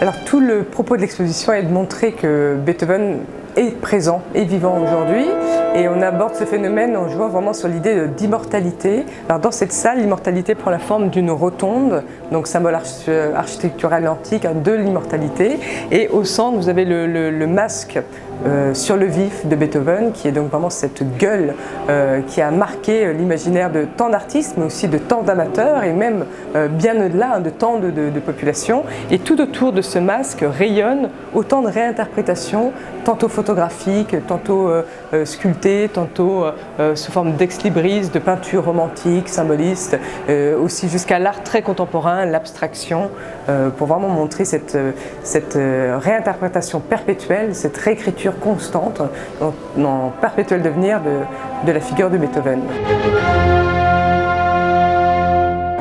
Alors tout le propos de l'exposition est de montrer que Beethoven est présent et vivant aujourd'hui, et on aborde ce phénomène en jouant vraiment sur l'idée d'immortalité. Alors dans cette salle, l'immortalité prend la forme d'une rotonde, donc symbole architectural antique de l'immortalité, et au centre vous avez le masque sur le vif de Beethoven, qui est donc vraiment cette gueule qui a marqué l'imaginaire de tant d'artistes, mais aussi de tant d'amateurs, et même bien au-delà de tant de populations. Et tout autour de ce masque rayonne autant de réinterprétations, tantôt photographiques, tantôt sculptées, tantôt sous forme d'ex-libris, de peinture romantique, symboliste, aussi jusqu'à l'art très contemporain, l'abstraction, pour vraiment montrer cette réinterprétation perpétuelle, cette réécriture constante, en perpétuel devenir de la figure de Beethoven.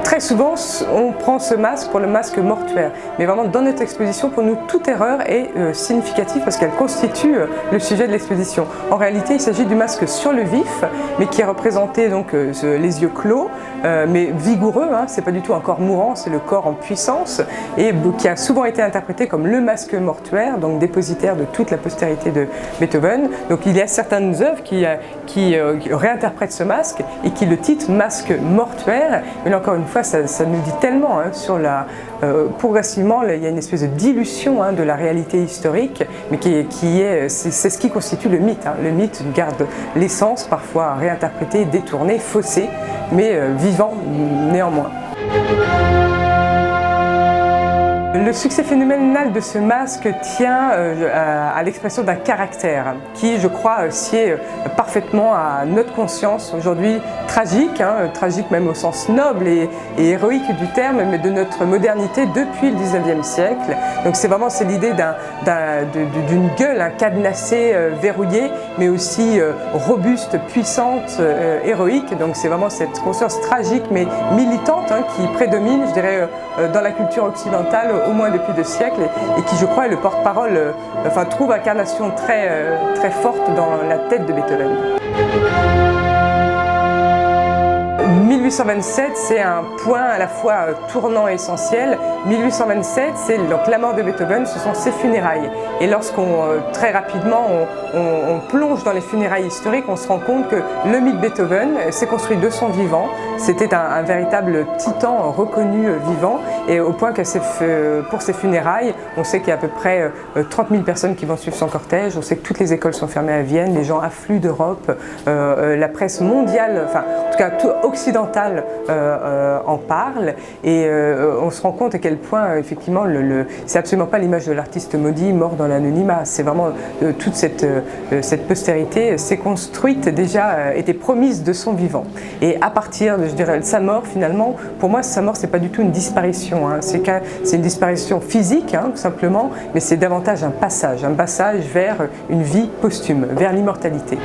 Très souvent, on prend ce masque pour le masque mortuaire, mais vraiment dans notre exposition, pour nous, toute erreur est significative parce qu'elle constitue le sujet de l'exposition. En réalité, il s'agit du masque sur le vif, mais qui est représenté donc les yeux clos, mais vigoureux, hein, c'est pas du tout un corps mourant, c'est le corps en puissance, et qui a souvent été interprété comme le masque mortuaire, donc dépositaire de toute la postérité de Beethoven. Donc il y a certaines œuvres qui réinterprètent ce masque et qui le titrent masque mortuaire, mais là, encore une fois, ça nous dit tellement hein, sur la... progressivement, il y a une espèce de dilution hein, de la réalité historique, mais c'est ce qui constitue le mythe. Hein. Le mythe garde l'essence, parfois réinterprétée, détournée, faussée, mais vivant néanmoins. Le succès phénoménal de ce masque tient à l'expression d'un caractère qui, je crois, sied parfaitement à notre conscience aujourd'hui tragique, hein, tragique même au sens noble et héroïque du terme, mais de notre modernité depuis le 19e siècle. Donc c'est l'idée d'une gueule, cadenassée, verrouillée, mais aussi robuste, puissante, héroïque. Donc c'est vraiment cette conscience tragique mais militante hein, qui prédomine, je dirais, dans la culture occidentale au moins depuis 2 siècles et qui, je crois, est le porte-parole, trouve incarnation très forte dans la tête de Beethoven. 1827, c'est un point à la fois tournant et essentiel. 1827, c'est donc la mort de Beethoven, ce sont ses funérailles. Et lorsqu'on, très rapidement, on plonge dans les funérailles historiques, on se rend compte que le mythe Beethoven s'est construit de son vivant. C'était un véritable titan reconnu vivant, et au point que pour ses funérailles, on sait qu'il y a à peu près 30 000 personnes qui vont suivre son cortège. On sait que toutes les écoles sont fermées à Vienne, les gens affluent d'Europe, la presse mondiale, enfin en tout cas occidentale en parle, et on se rend compte à quel point effectivement c'est absolument pas l'image de l'artiste maudit mort dans l'anonymat. C'est vraiment toute cette postérité s'est construite déjà, était promise de son vivant, et à partir de, je dirais, de sa mort, finalement, pour moi sa mort c'est pas du tout une disparition, hein. C'est une disparition physique hein, tout simplement, mais c'est davantage un passage vers une vie posthume, vers l'immortalité.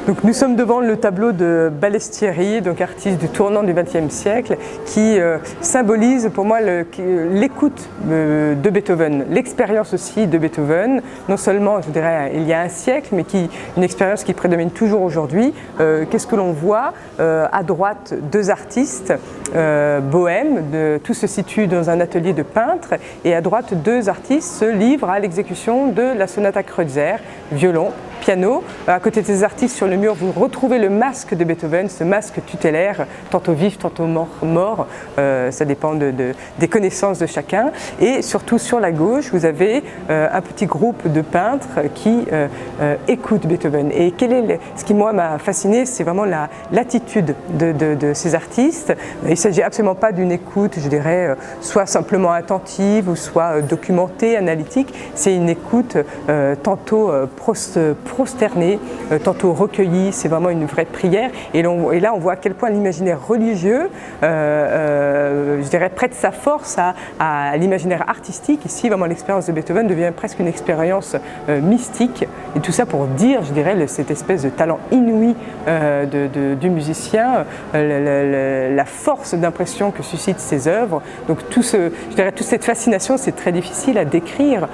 Donc nous sommes devant le tableau de Ballestieri, donc artiste du tournant du XXe siècle, qui symbolise pour moi l'écoute de Beethoven, l'expérience aussi de Beethoven, non seulement je dirais il y a un siècle, mais une expérience qui prédomine toujours aujourd'hui. Qu'est-ce que l'on voit? À droite, 2 artistes bohèmes, tout se situe dans un atelier de peintre, et à droite 2 artistes se livrent à l'exécution de la sonate à Kreutzer, violon, piano. À côté de ces artistes, sur le mur, vous retrouvez le masque de Beethoven, ce masque tutélaire, tantôt vif, tantôt mort, ça dépend des connaissances de chacun. Et surtout sur la gauche, vous avez un petit groupe de peintres qui écoutent Beethoven. Et ce qui moi m'a fasciné, c'est vraiment l'attitude de ces artistes. Il ne s'agit absolument pas d'une écoute, je dirais, soit simplement attentive ou soit documentée, analytique. C'est une écoute tantôt prosternée, tantôt recueillie, c'est vraiment une vraie prière. Et là, on voit à quel point l'imaginaire religieux, je dirais, prête sa force à l'imaginaire artistique. Ici, vraiment, l'expérience de Beethoven devient presque une expérience mystique. Et tout ça pour dire, je dirais, cette espèce de talent inouï du musicien, la force d'impression que suscitent ses œuvres. Donc, je dirais, toute cette fascination, c'est très difficile à décrire,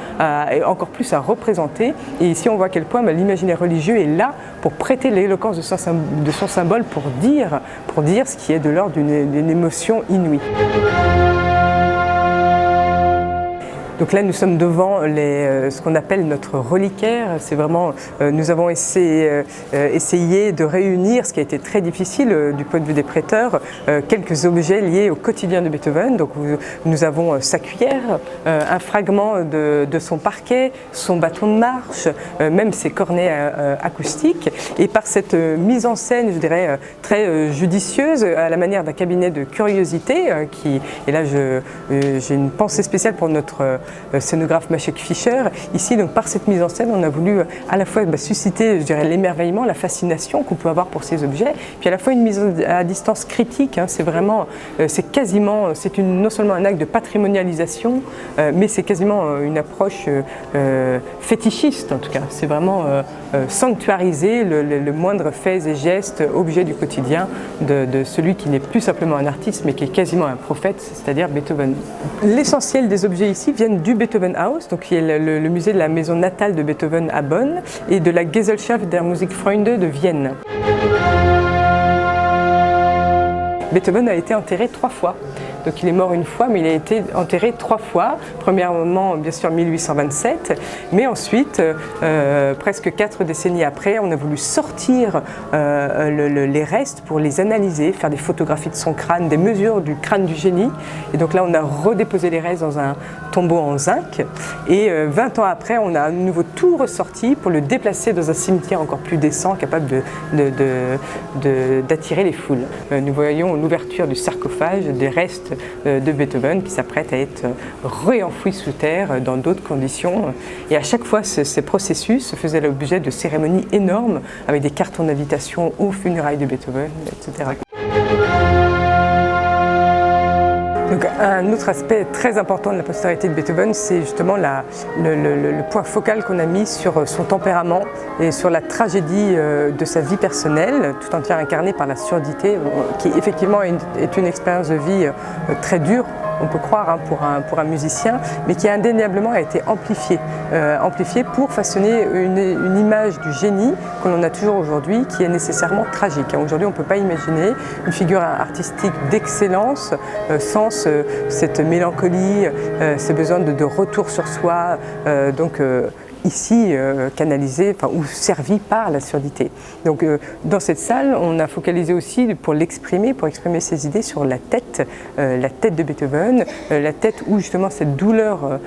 et encore plus à représenter. Et ici, on voit à quel point l'imaginaire religieux est là pour prêter l'éloquence de son symbole, pour dire ce qui est de l'ordre d'une émotion inouïe. Donc là, nous sommes devant ce qu'on appelle notre reliquaire. C'est vraiment, nous avons essayé de réunir, ce qui a été très difficile du point de vue des prêteurs, quelques objets liés au quotidien de Beethoven. Donc nous avons sa cuillère, un fragment de son parquet, son bâton de marche, même ses cornets acoustiques. Et par cette mise en scène, je dirais, très judicieuse, à la manière d'un cabinet de curiosité, et là j'ai une pensée spéciale pour notre scénographe Maciek Fischer. Ici, donc, par cette mise en scène, on a voulu à la fois susciter, je dirais, l'émerveillement, la fascination qu'on peut avoir pour ces objets, puis à la fois une mise à distance critique. C'est vraiment, c'est non seulement un acte de patrimonialisation, mais c'est quasiment une approche fétichiste en tout cas. C'est vraiment sanctuariser le moindre fait et geste, objet du quotidien de celui qui n'est plus simplement un artiste, mais qui est quasiment un prophète, c'est-à-dire Beethoven. L'essentiel des objets ici viennent du Beethoven Haus, donc qui est le musée de la maison natale de Beethoven à Bonn, et de la Gesellschaft der Musikfreunde de Vienne. Beethoven a été enterré 3 fois. Donc il est mort une fois, mais il a été enterré 3 fois. Premièrement, bien sûr, en 1827, mais ensuite, presque 4 décennies après, on a voulu sortir les restes pour les analyser, faire des photographies de son crâne, des mesures du crâne du génie. Et donc là, on a redéposé les restes dans un tombeau en zinc. Et 20 ans après, on a à nouveau tout ressorti pour le déplacer dans un cimetière encore plus décent, capable d'attirer les foules. Nous voyons l'ouverture du sarcophage, des restes de Beethoven qui s'apprête à être réenfoui sous terre dans d'autres conditions. Et à chaque fois, ces processus faisaient l'objet de cérémonies énormes avec des cartons d'invitation aux funérailles de Beethoven, etc. Donc, un autre aspect très important de la postérité de Beethoven, c'est justement le point focal qu'on a mis sur son tempérament et sur la tragédie de sa vie personnelle, tout entière incarnée par la surdité, qui effectivement est une expérience de vie très dure, on peut croire, pour un musicien, mais qui indéniablement a été amplifiée pour façonner une image du génie que l'on a toujours aujourd'hui, qui est nécessairement tragique. Aujourd'hui, on ne peut pas imaginer une figure artistique d'excellence sans cette mélancolie, ce besoin de retour sur soi, ici canalisé ou servi par la surdité. Donc dans cette salle, on a focalisé aussi pour exprimer ses idées sur la tête de Beethoven, la tête où justement cette douleur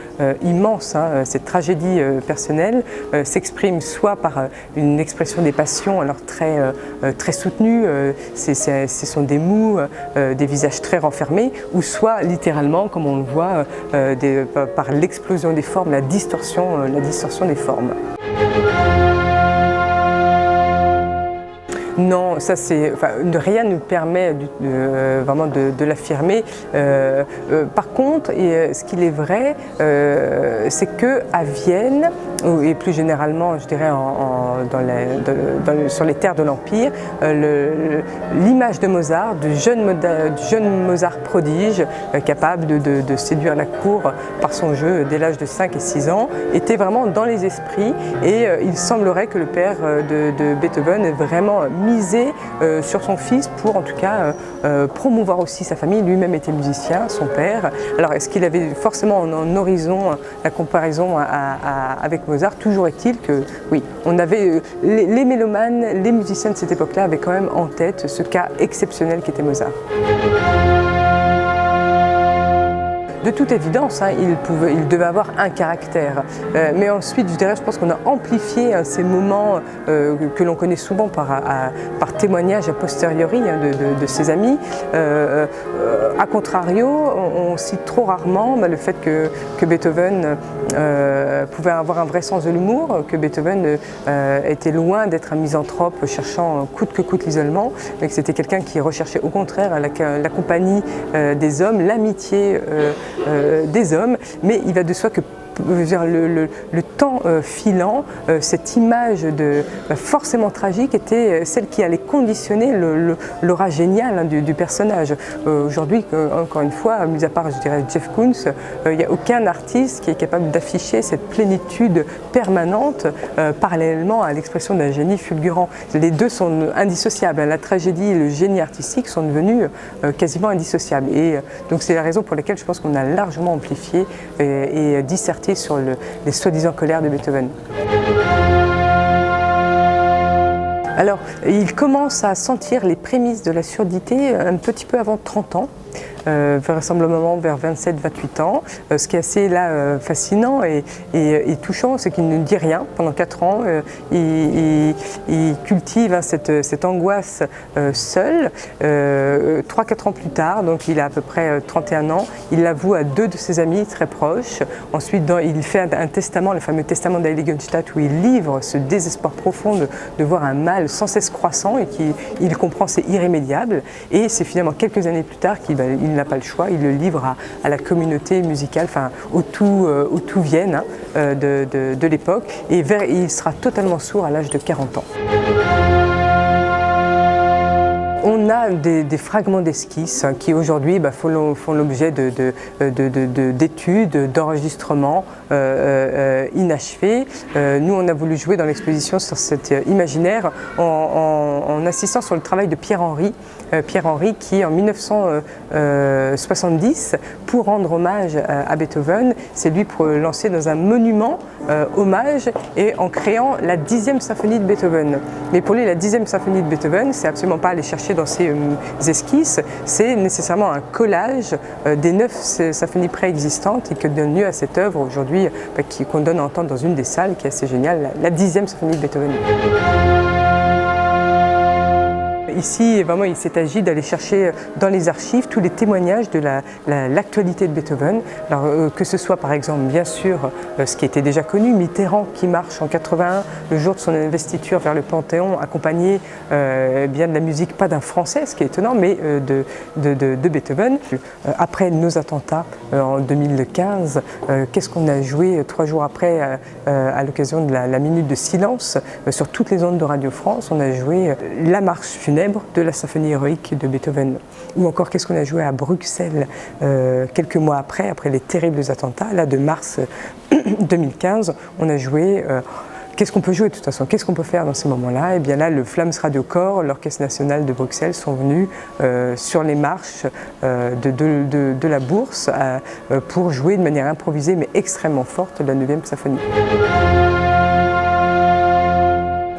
immense, cette tragédie personnelle s'exprime soit par une expression des passions alors très soutenues, ce sont des mous, des visages très renfermés, ou soit littéralement, comme on le voit, par l'explosion des formes, la distorsion des formes. Non, ça c'est, rien ne permet vraiment de l'affirmer. Par contre, ce qu'il est vrai, c'est que à Vienne, et plus généralement, je dirais sur les terres de l'Empire, l'image de Mozart, du jeune Mozart prodige, capable de séduire la cour par son jeu dès l'âge de 5 et 6 ans, était vraiment dans les esprits, et il semblerait que le père de Beethoven ait vraiment misé sur son fils pour en tout cas promouvoir aussi sa famille. Lui-même était musicien, son père. Alors est-ce qu'il avait forcément en horizon la comparaison avec Mozart? Toujours est-il que oui, on avait les mélomanes, les musiciens de cette époque-là avaient quand même en tête ce cas exceptionnel qu'était Mozart. De toute évidence, il devait avoir un caractère. Mais ensuite, je pense qu'on a amplifié ces moments que l'on connaît souvent par témoignage a posteriori de ses amis. A contrario, on cite trop rarement le fait que Beethoven pouvait avoir un vrai sens de l'humour, que Beethoven était loin d'être un misanthrope cherchant coûte que coûte l'isolement, mais que c'était quelqu'un qui recherchait au contraire la compagnie des hommes, l'amitié des hommes, mais il va de soi que le temps filant, cette image de forcément tragique était celle qui allait conditionner l'aura géniale, hein, du personnage. Aujourd'hui, encore une fois, mis à part, je dirais, Jeff Koons, il n'y a aucun artiste qui est capable d'afficher cette plénitude permanente parallèlement à l'expression d'un génie fulgurant. Les deux sont indissociables. La tragédie et le génie artistique sont devenus quasiment indissociables. Et donc c'est la raison pour laquelle je pense qu'on a largement amplifié et disserté sur les soi-disant colères de Beethoven. Alors, il commence à sentir les prémices de la surdité un petit peu avant 30 ans. Vraisemblablement vers 27-28 ans. Ce qui est assez là fascinant et touchant, c'est qu'il ne dit rien pendant 4 ans. Il cultive cette angoisse seul. 3-4 ans plus tard, donc il a à peu près 31 ans, il l'avoue à 2 de ses amis très proches. Ensuite, il fait un testament, le fameux testament d'Heiligenstadt, où il livre ce désespoir profond de voir un mal sans cesse croissant et qu'il comprend c'est irrémédiable. Et c'est finalement quelques années plus tard qu'il n'a pas le choix, il le livre à la communauté musicale, enfin au tout Vienne, hein, de l'époque, et il sera totalement sourd à l'âge de 40 ans. On a des fragments d'esquisses qui aujourd'hui font l'objet d'études, d'enregistrements inachevés. Nous, on a voulu jouer dans l'exposition sur cet imaginaire en insistant sur le travail de Pierre-Henry. Pierre-Henry qui, en 1970, pour rendre hommage à Beethoven, s'est lui lancé dans un monument hommage et en créant la 10e symphonie de Beethoven. Mais pour lui, la 10e symphonie de Beethoven, c'est absolument pas aller chercher dans ses esquisses, c'est nécessairement un collage des 9 symphonies préexistantes et qui donne lieu à cette œuvre aujourd'hui qu'on donne à entendre dans une des salles, qui est assez géniale, la 10e symphonie de Beethoven. Ici, vraiment, il s'est agi d'aller chercher dans les archives tous les témoignages de l'actualité de Beethoven. Alors, que ce soit par exemple, bien sûr, ce qui était déjà connu, Mitterrand qui marche en 81, le jour de son investiture vers le Panthéon, accompagné bien de la musique, pas d'un Français, ce qui est étonnant, mais de Beethoven. Après nos attentats en 2015, qu'est-ce qu'on a joué 3 jours après, à l'occasion de la minute de silence, sur toutes les ondes de Radio France, on a joué la marche funèbre de la symphonie héroïque de Beethoven. Ou encore, qu'est-ce qu'on a joué à Bruxelles quelques mois après les terribles attentats, là de mars 2015, on a joué... Qu'est-ce qu'on peut jouer de toute façon? Qu'est-ce qu'on peut faire dans ces moments-là? Et bien là, le Flams Radio Corps, l'Orchestre National de Bruxelles sont venus sur les marches de la Bourse pour jouer de manière improvisée mais extrêmement forte la 9e symphonie.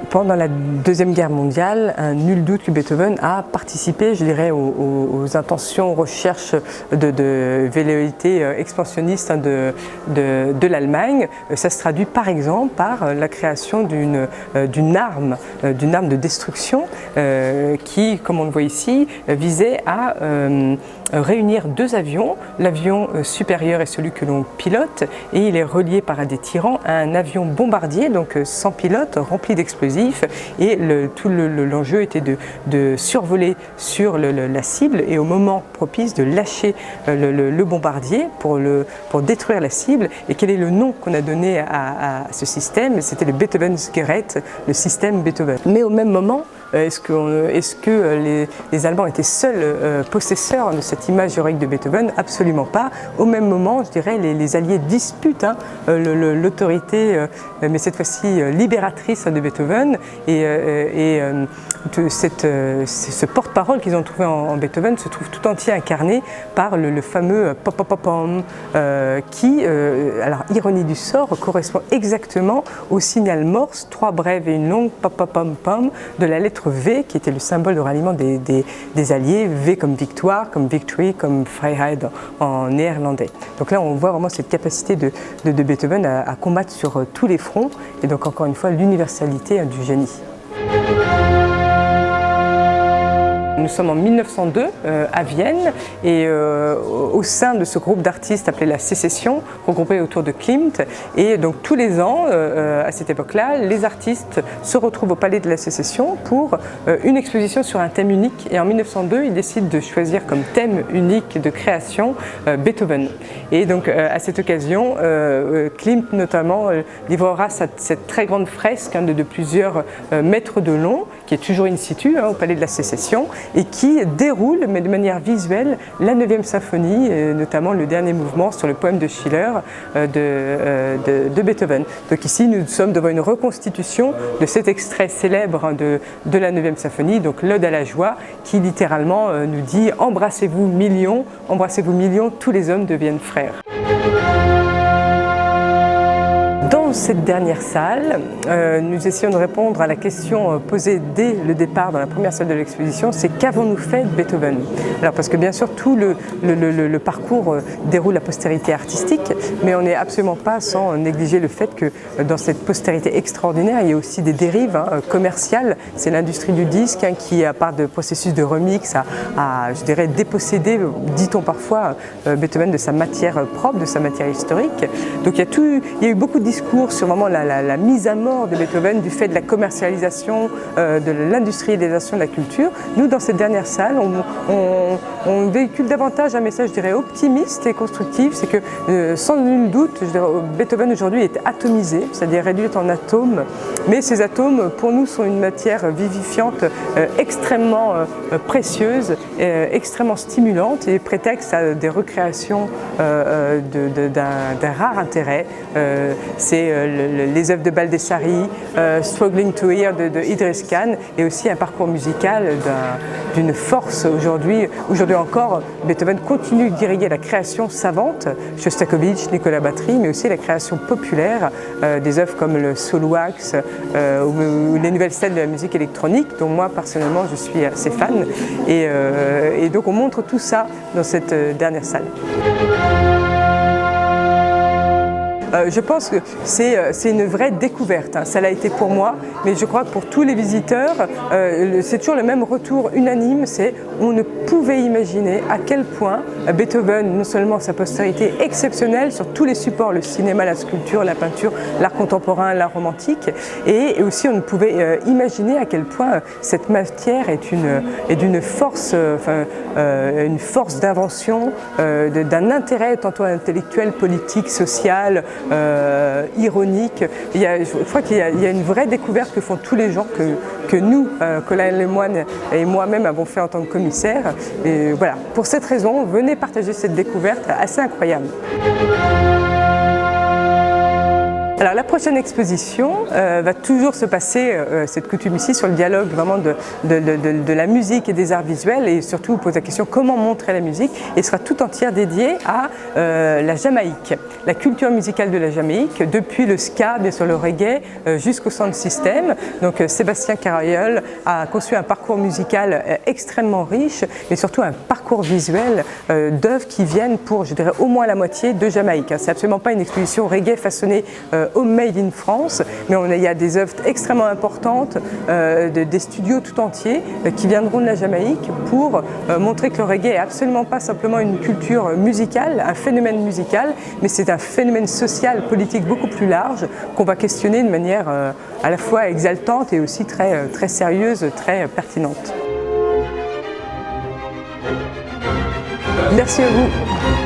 Pendant la Deuxième Guerre mondiale, nul doute que Beethoven a participé, je dirais, aux intentions, aux recherches de velléité expansionniste de l'Allemagne. Ça se traduit par exemple par la création d'une arme de destruction qui, comme on le voit ici, visait à réunir 2 avions, l'avion supérieur est celui que l'on pilote et il est relié par des tirants à un avion bombardier, donc sans pilote, rempli d'explosifs, et tout l'enjeu était de survoler sur la cible et au moment propice de lâcher le bombardier pour détruire la cible. Et quel est le nom qu'on a donné à ce système? C'était le Beethovensgerät, le système Beethoven. Mais au même moment, est-ce que les Allemands étaient seuls possesseurs de cette image héroïque de Beethoven? Absolument pas. Au même moment, je dirais, les Alliés disputent l'autorité, mais cette fois-ci libératrice de Beethoven. Et ce porte-parole qu'ils ont trouvé en Beethoven se trouve tout entier incarné par le fameux pop-pop-pom qui, alors ironie du sort, correspond exactement au signal Morse, 3 brèves et une longue pop-pop-pom-pom de la lettre V qui était le symbole de ralliement des Alliés, V comme victoire, comme victory, comme Freiheit en néerlandais. Donc là on voit vraiment cette capacité de Beethoven à combattre sur tous les fronts et donc encore une fois l'universalité du génie. nous sommes en 1902 à Vienne et au sein de ce groupe d'artistes appelé la Sécession, regroupé autour de Klimt. Et donc tous les ans, à cette époque-là, les artistes se retrouvent au Palais de la Sécession pour une exposition sur un thème unique. Et en 1902, ils décident de choisir comme thème unique de création Beethoven. Et donc à cette occasion, Klimt notamment livrera cette très grande fresque de plusieurs mètres de long, qui est toujours in situ au Palais de la Sécession, et qui déroule, mais de manière visuelle, la 9e symphonie, notamment le dernier mouvement sur le poème de Schiller de Beethoven. Donc ici, nous sommes devant une reconstitution de cet extrait célèbre de la 9e symphonie, donc l'Ode à la joie, qui littéralement nous dit « Embrassez-vous millions, tous les hommes deviennent frères ». Dans cette dernière salle, nous essayons de répondre à la question posée dès le départ dans la première salle de l'exposition, c'est qu'avons-nous fait de Beethoven? Alors parce que bien sûr tout le parcours déroule la postérité artistique, mais on n'est absolument pas sans négliger le fait que dans cette postérité extraordinaire, il y a aussi des dérives commerciales. C'est l'industrie du disque qui, à part de processus de remix, a je dirais, dépossédé, dit-on parfois, Beethoven de sa matière propre, de sa matière historique. Donc il y a eu beaucoup de discours sur vraiment la mise à mort de Beethoven du fait de la commercialisation, de l'industrialisation de la culture. Nous, dans cette dernière salle, on véhicule davantage un message, je dirais, optimiste et constructif. C'est que, sans nul doute, je dirais, Beethoven aujourd'hui est atomisé, c'est-à-dire réduit en atomes. Mais ces atomes, pour nous, sont une matière vivifiante extrêmement précieuse, extrêmement stimulante et prétexte à des recréations d'un rare intérêt. C'est les œuvres de Baldessari, Struggling to Hear de Idris Khan, et aussi un parcours musical d'une force aujourd'hui. Aujourd'hui encore, Beethoven continue d'irriguer la création savante, Shostakovich, Nicolas Battery, mais aussi la création populaire, des œuvres comme le Soul Wax ou les nouvelles stèles de la musique électronique, dont moi personnellement je suis assez fan. Et donc on montre tout ça dans cette dernière salle. Je pense que c'est une vraie découverte, ça l'a été pour moi, mais je crois que pour tous les visiteurs, c'est toujours le même retour unanime, c'est on ne pouvait imaginer à quel point Beethoven, non seulement sa postérité exceptionnelle sur tous les supports, le cinéma, la sculpture, la peinture, l'art contemporain, l'art romantique, et aussi on ne pouvait imaginer à quel point cette matière est d'une force, une force d'invention, d'un intérêt tantôt intellectuel, politique, social, ironique. Je crois qu'il y a une vraie découverte que font tous les gens que nous, Colin Lemoine et moi-même avons fait en tant que commissaire. Et voilà, pour cette raison, venez partager cette découverte assez incroyable. Alors la prochaine exposition va toujours se passer, cette coutume ici, sur le dialogue vraiment de la musique et des arts visuels, et surtout pose la question comment montrer la musique, et sera tout entière dédiée à la Jamaïque, la culture musicale de la Jamaïque, depuis le ska, bien sûr le reggae, jusqu'au sound system. Donc Sébastien Carayol a conçu un parcours musical extrêmement riche, mais surtout un parcours visuel d'œuvres qui viennent pour, je dirais, au moins la moitié de Jamaïque. C'est absolument pas une exposition reggae façonnée Made in France, mais il y a des œuvres extrêmement importantes, des studios tout entiers qui viendront de la Jamaïque pour montrer que le reggae n'est absolument pas simplement une culture musicale, un phénomène musical, mais c'est un phénomène social, politique beaucoup plus large qu'on va questionner de manière à la fois exaltante et aussi très sérieuse, très pertinente. Merci à vous.